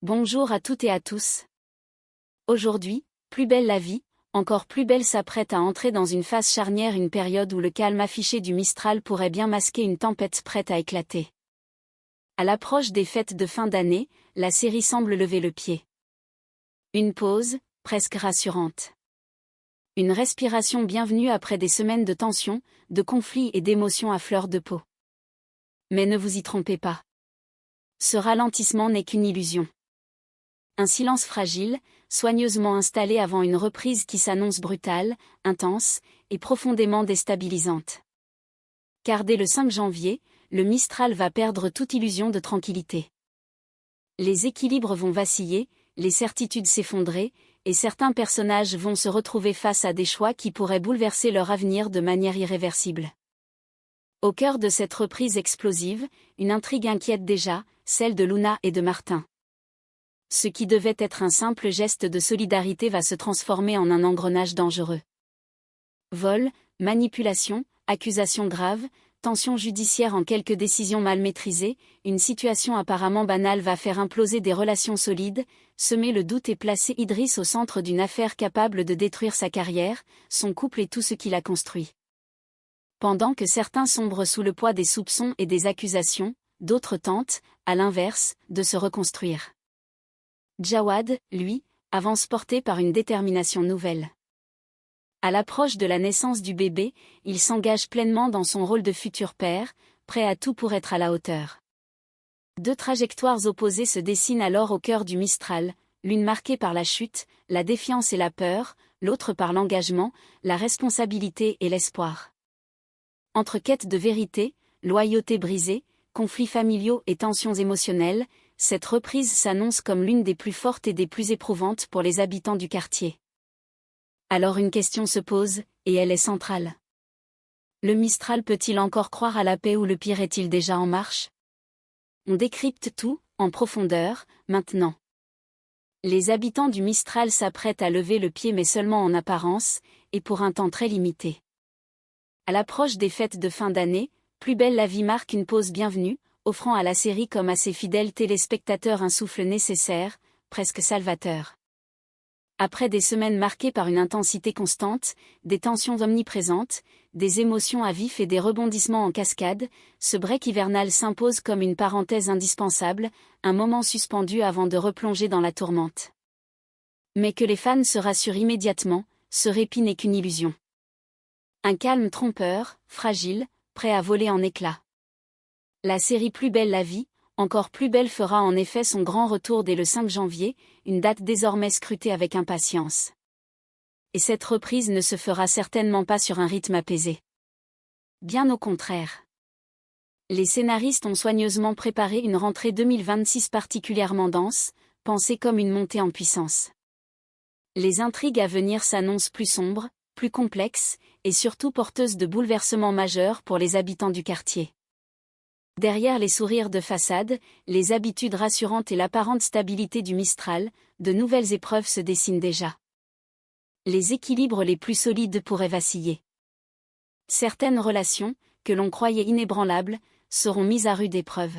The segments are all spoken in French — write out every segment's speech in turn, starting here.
Bonjour à toutes et à tous. Aujourd'hui, Plus belle la vie, encore plus belle s'apprête à entrer dans une phase charnière, une période où le calme affiché du Mistral pourrait bien masquer une tempête prête à éclater. À l'approche des fêtes de fin d'année, la série semble lever le pied. Une pause, presque rassurante. Une respiration bienvenue après des semaines de tension, de conflits et d'émotions à fleur de peau. Mais ne vous y trompez pas. Ce ralentissement n'est qu'une illusion. Un silence fragile, soigneusement installé avant une reprise qui s'annonce brutale, intense et profondément déstabilisante. Car dès le 5 janvier, le Mistral va perdre toute illusion de tranquillité. Les équilibres vont vaciller, les certitudes s'effondrer, et certains personnages vont se retrouver face à des choix qui pourraient bouleverser leur avenir de manière irréversible. Au cœur de cette reprise explosive, une intrigue inquiète déjà, celle de Luna et de Martin. Ce qui devait être un simple geste de solidarité va se transformer en un engrenage dangereux. Vol, manipulation, accusations graves, tensions judiciaires en quelques décisions mal maîtrisées, une situation apparemment banale va faire imploser des relations solides, semer le doute et placer Idriss au centre d'une affaire capable de détruire sa carrière, son couple et tout ce qu'il a construit. Pendant que certains sombrent sous le poids des soupçons et des accusations, d'autres tentent, à l'inverse, de se reconstruire. Jawad, lui, avance porté par une détermination nouvelle. À l'approche de la naissance du bébé, il s'engage pleinement dans son rôle de futur père, prêt à tout pour être à la hauteur. Deux trajectoires opposées se dessinent alors au cœur du Mistral, l'une marquée par la chute, la défiance et la peur, l'autre par l'engagement, la responsabilité et l'espoir. Entre quête de vérité, loyauté brisée, conflits familiaux et tensions émotionnelles, cette reprise s'annonce comme l'une des plus fortes et des plus éprouvantes pour les habitants du quartier. Alors une question se pose, et elle est centrale. Le Mistral peut-il encore croire à la paix ou le pire est-il déjà en marche? On décrypte tout, en profondeur, maintenant. Les habitants du Mistral s'apprêtent à lever le pied mais seulement en apparence, et pour un temps très limité. À l'approche des fêtes de fin d'année, Plus belle la vie marque une pause bienvenue, offrant à la série comme à ses fidèles téléspectateurs un souffle nécessaire, presque salvateur. Après des semaines marquées par une intensité constante, des tensions omniprésentes, des émotions à vif et des rebondissements en cascade, ce break hivernal s'impose comme une parenthèse indispensable, un moment suspendu avant de replonger dans la tourmente. Mais que les fans se rassurent immédiatement, ce répit n'est qu'une illusion. Un calme trompeur, fragile, prêt à voler en éclats. La série Plus belle la vie, encore plus belle fera en effet son grand retour dès le 5 janvier, une date désormais scrutée avec impatience. Et cette reprise ne se fera certainement pas sur un rythme apaisé. Bien au contraire. Les scénaristes ont soigneusement préparé une rentrée 2026 particulièrement dense, pensée comme une montée en puissance. Les intrigues à venir s'annoncent plus sombres, plus complexes, et surtout porteuses de bouleversements majeurs pour les habitants du quartier. Derrière les sourires de façade, les habitudes rassurantes et l'apparente stabilité du Mistral, de nouvelles épreuves se dessinent déjà. Les équilibres les plus solides pourraient vaciller. Certaines relations, que l'on croyait inébranlables, seront mises à rude épreuve.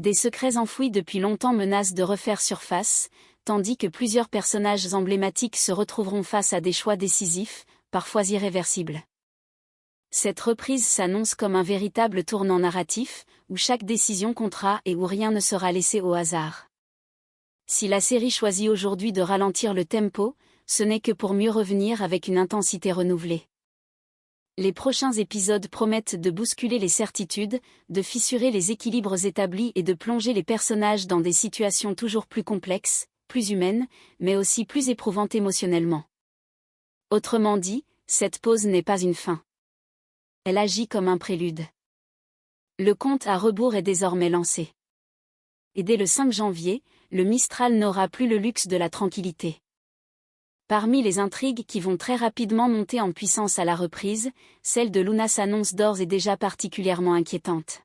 Des secrets enfouis depuis longtemps menacent de refaire surface, tandis que plusieurs personnages emblématiques se retrouveront face à des choix décisifs, parfois irréversibles. Cette reprise s'annonce comme un véritable tournant narratif, où chaque décision comptera et où rien ne sera laissé au hasard. Si la série choisit aujourd'hui de ralentir le tempo, ce n'est que pour mieux revenir avec une intensité renouvelée. Les prochains épisodes promettent de bousculer les certitudes, de fissurer les équilibres établis et de plonger les personnages dans des situations toujours plus complexes, plus humaines, mais aussi plus éprouvantes émotionnellement. Autrement dit, cette pause n'est pas une fin. Elle agit comme un prélude. Le compte à rebours est désormais lancé. Et dès le 5 janvier, le Mistral n'aura plus le luxe de la tranquillité. Parmi les intrigues qui vont très rapidement monter en puissance à la reprise, celle de Luna s'annonce d'ores et déjà particulièrement inquiétante.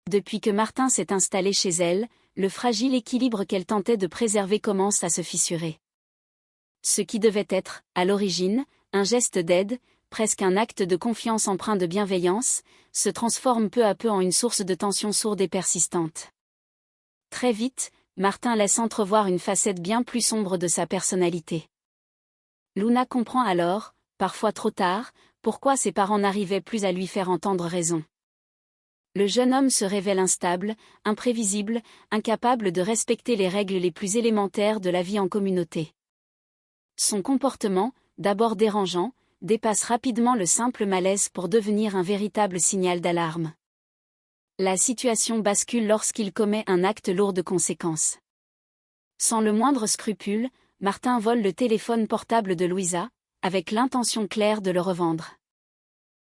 Depuis que Martin s'est installé chez elle, le fragile équilibre qu'elle tentait de préserver commence à se fissurer. Ce qui devait être, à l'origine, un geste d'aide, presque un acte de confiance empreint de bienveillance, se transforme peu à peu en une source de tension sourde et persistante. Très vite, Martin laisse entrevoir une facette bien plus sombre de sa personnalité. Luna comprend alors, parfois trop tard, pourquoi ses parents n'arrivaient plus à lui faire entendre raison. Le jeune homme se révèle instable, imprévisible, incapable de respecter les règles les plus élémentaires de la vie en communauté. Son comportement, d'abord dérangeant, dépasse rapidement le simple malaise pour devenir un véritable signal d'alarme. La situation bascule lorsqu'il commet un acte lourd de conséquences. Sans le moindre scrupule, Martin vole le téléphone portable de Louisa, avec l'intention claire de le revendre.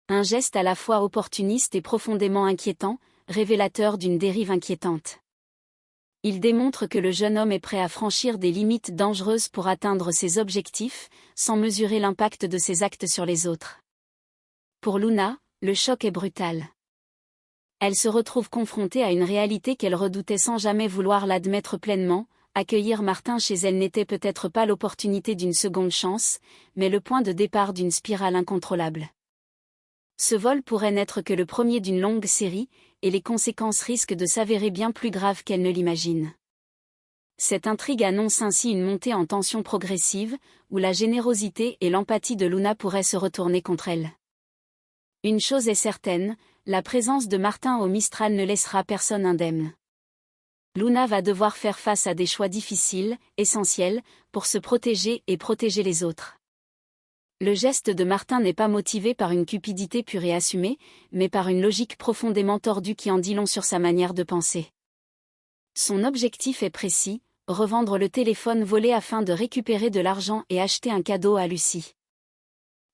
Un geste à la fois opportuniste et profondément inquiétant, révélateur d'une dérive inquiétante. Il démontre que le jeune homme est prêt à franchir des limites dangereuses pour atteindre ses objectifs, sans mesurer l'impact de ses actes sur les autres. Pour Luna, le choc est brutal. Elle se retrouve confrontée à une réalité qu'elle redoutait sans jamais vouloir l'admettre pleinement. Accueillir Martin chez elle n'était peut-être pas l'opportunité d'une seconde chance, mais le point de départ d'une spirale incontrôlable. Ce vol pourrait n'être que le premier d'une longue série, et les conséquences risquent de s'avérer bien plus graves qu'elle ne l'imagine. Cette intrigue annonce ainsi une montée en tension progressive, où la générosité et l'empathie de Luna pourraient se retourner contre elle. Une chose est certaine, la présence de Martin au Mistral ne laissera personne indemne. Luna va devoir faire face à des choix difficiles, essentiels, pour se protéger et protéger les autres. Le geste de Martin n'est pas motivé par une cupidité pure et assumée, mais par une logique profondément tordue qui en dit long sur sa manière de penser. Son objectif est précis, revendre le téléphone volé afin de récupérer de l'argent et acheter un cadeau à Lucie.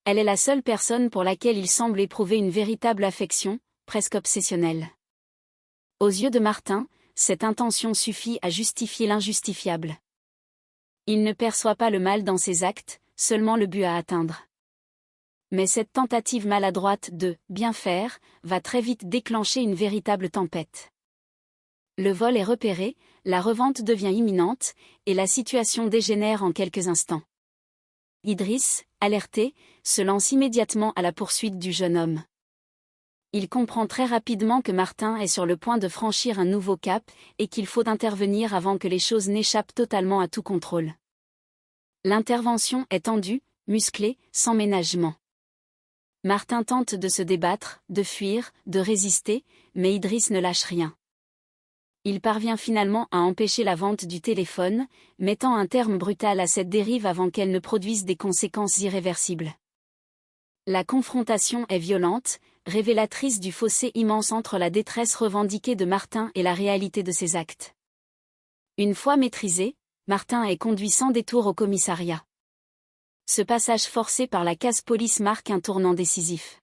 Elle est la seule personne pour laquelle il semble éprouver une véritable affection, presque obsessionnelle. Aux yeux de Martin, cette intention suffit à justifier l'injustifiable. Il ne perçoit pas le mal dans ses actes, seulement le but à atteindre. Mais cette tentative maladroite de « bien faire » va très vite déclencher une véritable tempête. Le vol est repéré, la revente devient imminente, et la situation dégénère en quelques instants. Idriss, alerté, se lance immédiatement à la poursuite du jeune homme. Il comprend très rapidement que Martin est sur le point de franchir un nouveau cap, et qu'il faut intervenir avant que les choses n'échappent totalement à tout contrôle. L'intervention est tendue, musclée, sans ménagement. Martin tente de se débattre, de fuir, de résister, mais Idriss ne lâche rien. Il parvient finalement à empêcher la vente du téléphone, mettant un terme brutal à cette dérive avant qu'elle ne produise des conséquences irréversibles. La confrontation est violente, révélatrice du fossé immense entre la détresse revendiquée de Martin et la réalité de ses actes. Une fois maîtrisé, Martin est conduit sans détour au commissariat. Ce passage forcé par la casse-police marque un tournant décisif.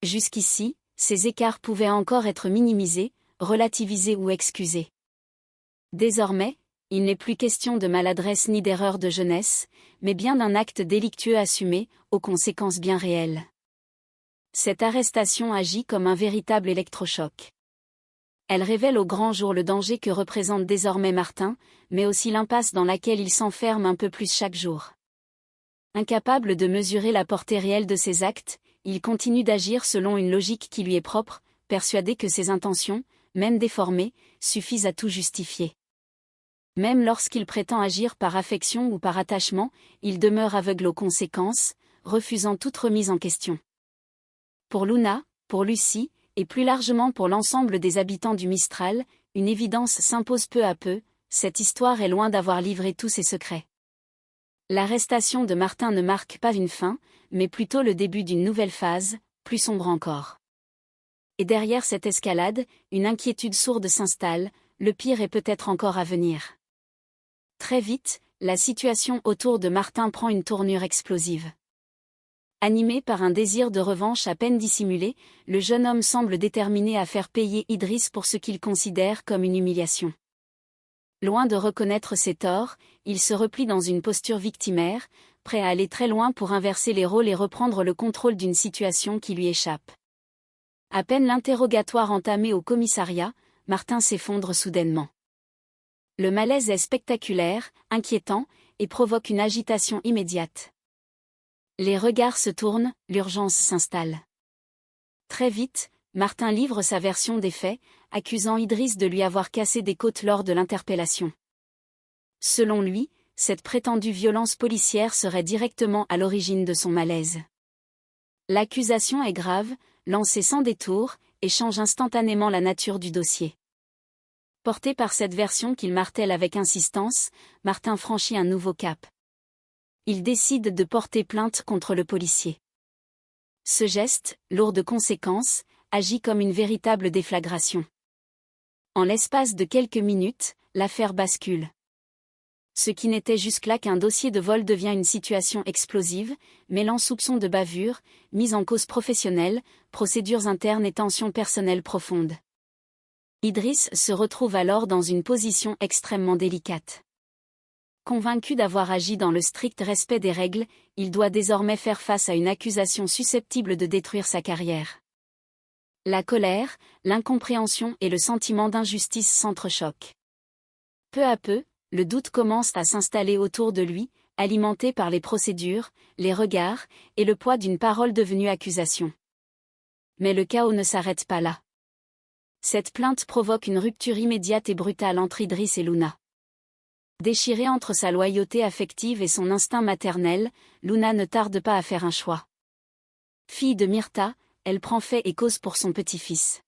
Jusqu'ici, ces écarts pouvaient encore être minimisés, relativisés ou excusés. Désormais, il n'est plus question de maladresse ni d'erreur de jeunesse, mais bien d'un acte délictueux assumé, aux conséquences bien réelles. Cette arrestation agit comme un véritable électrochoc. Elle révèle au grand jour le danger que représente désormais Martin, mais aussi l'impasse dans laquelle il s'enferme un peu plus chaque jour. Incapable de mesurer la portée réelle de ses actes, il continue d'agir selon une logique qui lui est propre, persuadé que ses intentions, même déformées, suffisent à tout justifier. Même lorsqu'il prétend agir par affection ou par attachement, il demeure aveugle aux conséquences, refusant toute remise en question. Pour Luna, pour Lucie, et plus largement pour l'ensemble des habitants du Mistral, une évidence s'impose peu à peu, cette histoire est loin d'avoir livré tous ses secrets. L'arrestation de Martin ne marque pas une fin, mais plutôt le début d'une nouvelle phase, plus sombre encore. Et derrière cette escalade, une inquiétude sourde s'installe, le pire est peut-être encore à venir. Très vite, la situation autour de Martin prend une tournure explosive. Animé par un désir de revanche à peine dissimulé, le jeune homme semble déterminé à faire payer Idriss pour ce qu'il considère comme une humiliation. Loin de reconnaître ses torts, il se replie dans une posture victimaire, prêt à aller très loin pour inverser les rôles et reprendre le contrôle d'une situation qui lui échappe. À peine l'interrogatoire entamé au commissariat, Martin s'effondre soudainement. Le malaise est spectaculaire, inquiétant, et provoque une agitation immédiate. Les regards se tournent, l'urgence s'installe. Très vite, Martin livre sa version des faits, accusant Idriss de lui avoir cassé des côtes lors de l'interpellation. Selon lui, cette prétendue violence policière serait directement à l'origine de son malaise. L'accusation est grave, lancée sans détour, et change instantanément la nature du dossier. Porté par cette version qu'il martèle avec insistance, Martin franchit un nouveau cap. Il décide de porter plainte contre le policier. Ce geste, lourd de conséquences, agit comme une véritable déflagration. En l'espace de quelques minutes, l'affaire bascule. Ce qui n'était jusque-là qu'un dossier de vol devient une situation explosive, mêlant soupçons de bavure, mise en cause professionnelle, procédures internes et tensions personnelles profondes. Idriss se retrouve alors dans une position extrêmement délicate. Convaincu d'avoir agi dans le strict respect des règles, il doit désormais faire face à une accusation susceptible de détruire sa carrière. La colère, l'incompréhension et le sentiment d'injustice s'entrechoquent. Peu à peu, le doute commence à s'installer autour de lui, alimenté par les procédures, les regards, et le poids d'une parole devenue accusation. Mais le chaos ne s'arrête pas là. Cette plainte provoque une rupture immédiate et brutale entre Idriss et Luna. Déchirée entre sa loyauté affective et son instinct maternel, Luna ne tarde pas à faire un choix. Fille de Myrta, elle prend fait et cause pour son petit-fils.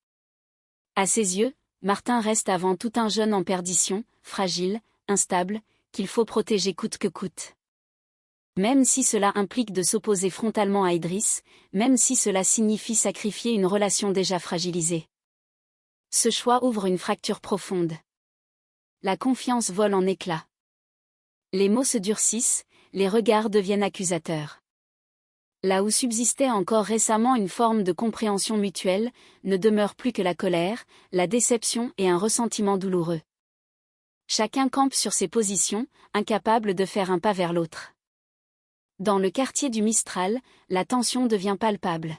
À ses yeux, Martin reste avant tout un jeune en perdition, fragile, instable, qu'il faut protéger coûte que coûte. Même si cela implique de s'opposer frontalement à Idriss, même si cela signifie sacrifier une relation déjà fragilisée. Ce choix ouvre une fracture profonde. La confiance vole en éclats. Les mots se durcissent, les regards deviennent accusateurs. Là où subsistait encore récemment une forme de compréhension mutuelle, ne demeure plus que la colère, la déception et un ressentiment douloureux. Chacun campe sur ses positions, incapable de faire un pas vers l'autre. Dans le quartier du Mistral, la tension devient palpable.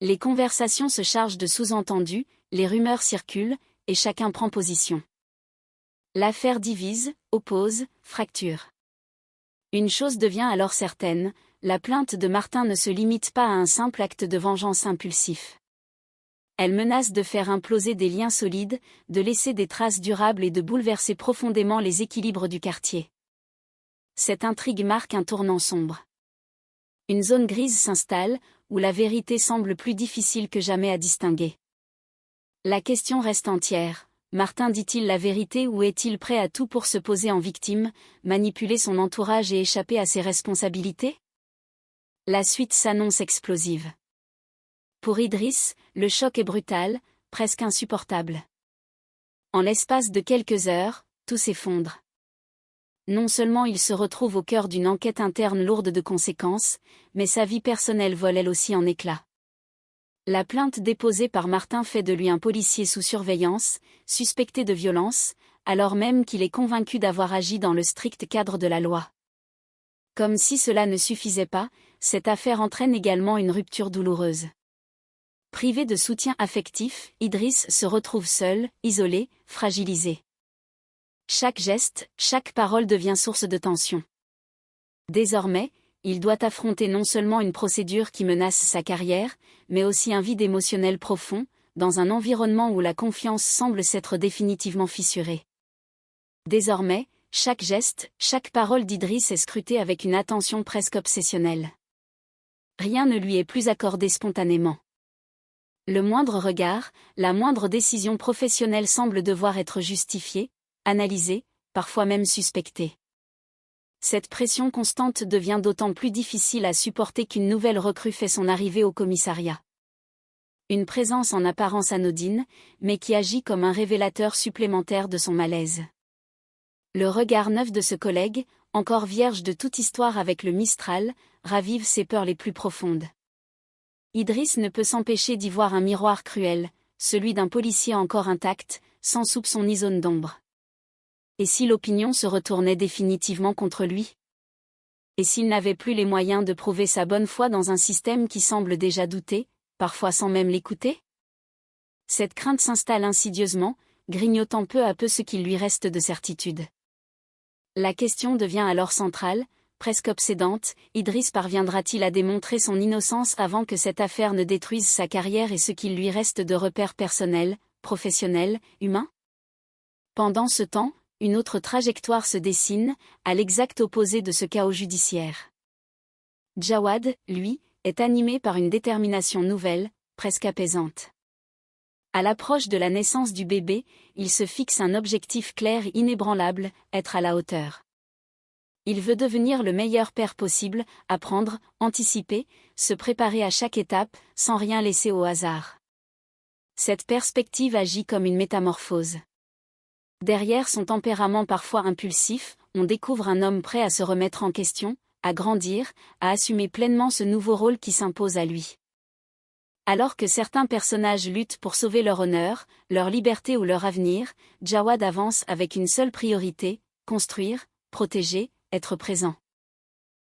Les conversations se chargent de sous-entendus, les rumeurs circulent, et chacun prend position. L'affaire divise, oppose, fracture. Une chose devient alors certaine, la plainte de Martin ne se limite pas à un simple acte de vengeance impulsif. Elle menace de faire imploser des liens solides, de laisser des traces durables et de bouleverser profondément les équilibres du quartier. Cette intrigue marque un tournant sombre. Une zone grise s'installe, où la vérité semble plus difficile que jamais à distinguer. La question reste entière. Martin dit-il la vérité ou est-il prêt à tout pour se poser en victime, manipuler son entourage et échapper à ses responsabilités? La suite s'annonce explosive. Pour Idriss, le choc est brutal, presque insupportable. En l'espace de quelques heures, tout s'effondre. Non seulement il se retrouve au cœur d'une enquête interne lourde de conséquences, mais sa vie personnelle vole elle aussi en éclats. La plainte déposée par Martin fait de lui un policier sous surveillance, suspecté de violence, alors même qu'il est convaincu d'avoir agi dans le strict cadre de la loi. Comme si cela ne suffisait pas, cette affaire entraîne également une rupture douloureuse. Privé de soutien affectif, Idriss se retrouve seul, isolé, fragilisé. Chaque geste, chaque parole devient source de tension. Désormais, il doit affronter non seulement une procédure qui menace sa carrière, mais aussi un vide émotionnel profond, dans un environnement où la confiance semble s'être définitivement fissurée. Désormais, chaque geste, chaque parole d'Idriss est scrutée avec une attention presque obsessionnelle. Rien ne lui est plus accordé spontanément. Le moindre regard, la moindre décision professionnelle semble devoir être justifiée, analysée, parfois même suspectée. Cette pression constante devient d'autant plus difficile à supporter qu'une nouvelle recrue fait son arrivée au commissariat. Une présence en apparence anodine, mais qui agit comme un révélateur supplémentaire de son malaise. Le regard neuf de ce collègue, encore vierge de toute histoire avec le Mistral, ravive ses peurs les plus profondes. Idriss ne peut s'empêcher d'y voir un miroir cruel, celui d'un policier encore intact, sans soupçon ni zone d'ombre. Et si l'opinion se retournait définitivement contre lui? Et s'il n'avait plus les moyens de prouver sa bonne foi dans un système qui semble déjà douter, parfois sans même l'écouter? Cette crainte s'installe insidieusement, grignotant peu à peu ce qu'il lui reste de certitude. La question devient alors centrale, presque obsédante, Idriss parviendra-t-il à démontrer son innocence avant que cette affaire ne détruise sa carrière et ce qu'il lui reste de repères personnels, professionnel, humain? Pendant ce temps, une autre trajectoire se dessine, à l'exact opposé de ce chaos judiciaire. Jawad, lui, est animé par une détermination nouvelle, presque apaisante. À l'approche de la naissance du bébé, il se fixe un objectif clair et inébranlable, être à la hauteur. Il veut devenir le meilleur père possible, apprendre, anticiper, se préparer à chaque étape, sans rien laisser au hasard. Cette perspective agit comme une métamorphose. Derrière son tempérament parfois impulsif, on découvre un homme prêt à se remettre en question, à grandir, à assumer pleinement ce nouveau rôle qui s'impose à lui. Alors que certains personnages luttent pour sauver leur honneur, leur liberté ou leur avenir, Jawad avance avec une seule priorité, construire, protéger, être présent.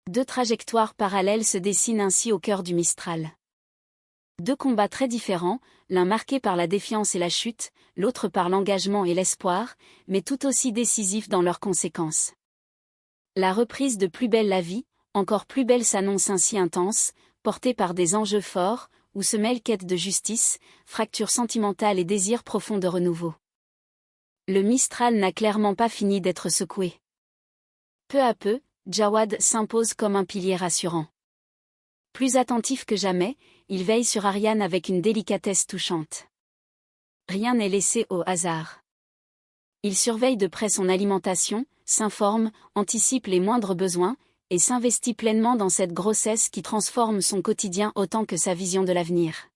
Deux trajectoires parallèles se dessinent ainsi au cœur du Mistral. Deux combats très différents, l'un marqué par la défiance et la chute, l'autre par l'engagement et l'espoir, mais tout aussi décisifs dans leurs conséquences. La reprise de Plus belle la vie, encore plus belle s'annonce ainsi intense, portée par des enjeux forts, où se mêlent quête de justice, fracture sentimentale et désir profond de renouveau. Le Mistral n'a clairement pas fini d'être secoué. Peu à peu, Jawad s'impose comme un pilier rassurant. Plus attentif que jamais, il veille sur Ariane avec une délicatesse touchante. Rien n'est laissé au hasard. Il surveille de près son alimentation, s'informe, anticipe les moindres besoins, et s'investit pleinement dans cette grossesse qui transforme son quotidien autant que sa vision de l'avenir.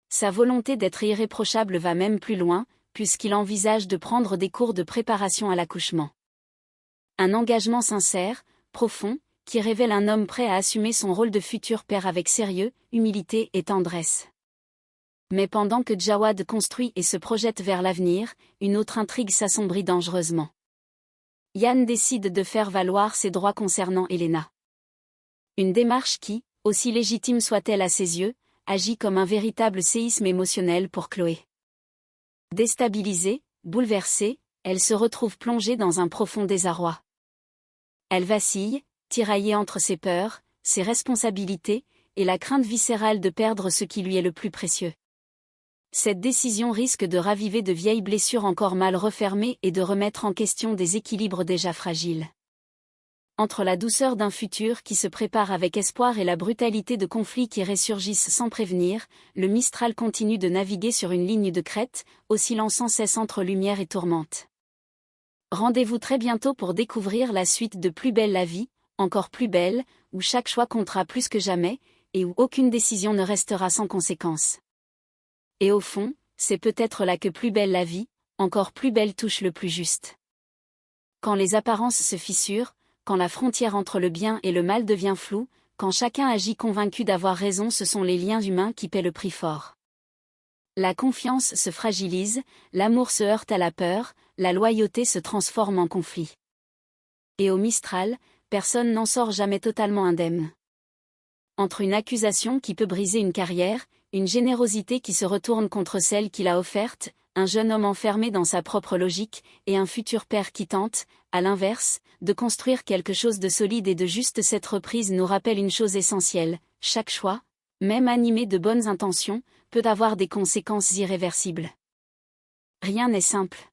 Sa volonté d'être irréprochable va même plus loin, puisqu'il envisage de prendre des cours de préparation à l'accouchement. Un engagement sincère, profond, qui révèle un homme prêt à assumer son rôle de futur père avec sérieux, humilité et tendresse. Mais pendant que Jawad construit et se projette vers l'avenir, une autre intrigue s'assombrit dangereusement. Yann décide de faire valoir ses droits concernant Elena. Une démarche qui, aussi légitime soit-elle à ses yeux, agit comme un véritable séisme émotionnel pour Chloé. Déstabilisée, bouleversée, elle se retrouve plongée dans un profond désarroi. Elle vacille, tiraillée entre ses peurs, ses responsabilités, et la crainte viscérale de perdre ce qui lui est le plus précieux. Cette décision risque de raviver de vieilles blessures encore mal refermées et de remettre en question des équilibres déjà fragiles. Entre la douceur d'un futur qui se prépare avec espoir et la brutalité de conflits qui ressurgissent sans prévenir, le Mistral continue de naviguer sur une ligne de crête, oscillant sans cesse entre lumière et tourmente. Rendez-vous très bientôt pour découvrir la suite de Plus belle la vie, encore plus belle, où chaque choix comptera plus que jamais, et où aucune décision ne restera sans conséquence. Et au fond, c'est peut-être là que Plus belle la vie, encore plus belle touche le plus juste. Quand les apparences se fissurent, quand la frontière entre le bien et le mal devient floue, quand chacun agit convaincu d'avoir raison, ce sont les liens humains qui paient le prix fort. La confiance se fragilise, l'amour se heurte à la peur, la loyauté se transforme en conflit. Et au Mistral, personne n'en sort jamais totalement indemne. Entre une accusation qui peut briser une carrière, une générosité qui se retourne contre celle qui l'a offerte, un jeune homme enfermé dans sa propre logique, et un futur père qui tente, à l'inverse, de construire quelque chose de solide et de juste, cette reprise nous rappelle une chose essentielle, chaque choix, même animé de bonnes intentions, peut avoir des conséquences irréversibles. Rien n'est simple.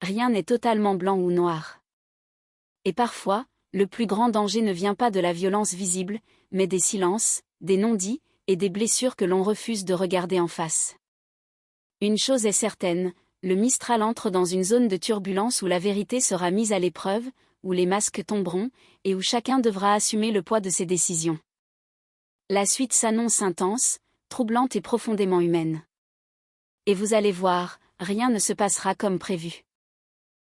Rien n'est totalement blanc ou noir. Et parfois, le plus grand danger ne vient pas de la violence visible, mais des silences, des non-dits, et des blessures que l'on refuse de regarder en face. Une chose est certaine, le Mistral entre dans une zone de turbulence où la vérité sera mise à l'épreuve, où les masques tomberont, et où chacun devra assumer le poids de ses décisions. La suite s'annonce intense, troublante et profondément humaine. Et vous allez voir, rien ne se passera comme prévu.